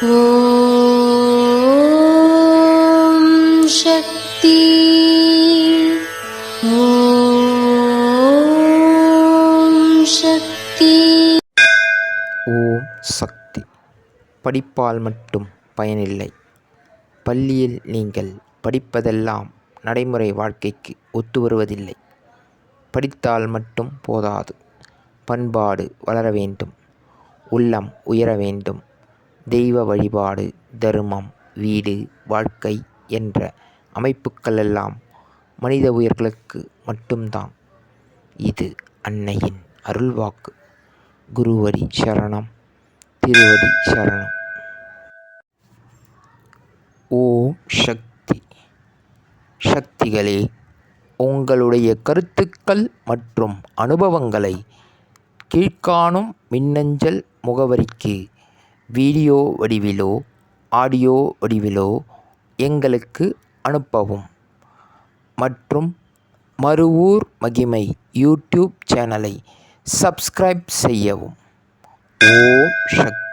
ஓம் சக்தி. ஓம் சக்தி. ஓம் சக்தி. படிப்பால் மட்டும் பயனில்லை. பள்ளியில் நீங்கள் படிப்பதெல்லாம் நடைமுறை வாழ்க்கைக்கு ஒத்து வருவதில்லை. படித்தால் மட்டும் போதாது. பண்பாடு வளர வேண்டும். உள்ளம் உயர வேண்டும். தெய்வ வழிபாடு, தர்மம், வீடு, வாழ்க்கை என்ற அமைப்புகளெல்லாம் மனித உயிர்களுக்கு மட்டும்தான். இது அன்னையின் அருள்வாக்கு. குருவடி சரணம், திருவடி சரணம். ஓம் சக்தி. சக்திகளே, உங்களுடைய கருத்துக்கள் மற்றும் அனுபவங்களை கீழ்காணும் மின்னஞ்சல் முகவரிக்கு வீடியோ வடிவிலோ ஆடியோ வடிவிலோ எங்களுக்கு அனுப்பவும். மற்றும் மறுவூர் மகிமை யூடியூப் சேனலை சப்ஸ்கிரைப் செய்யவும். ஓம் சக்தி.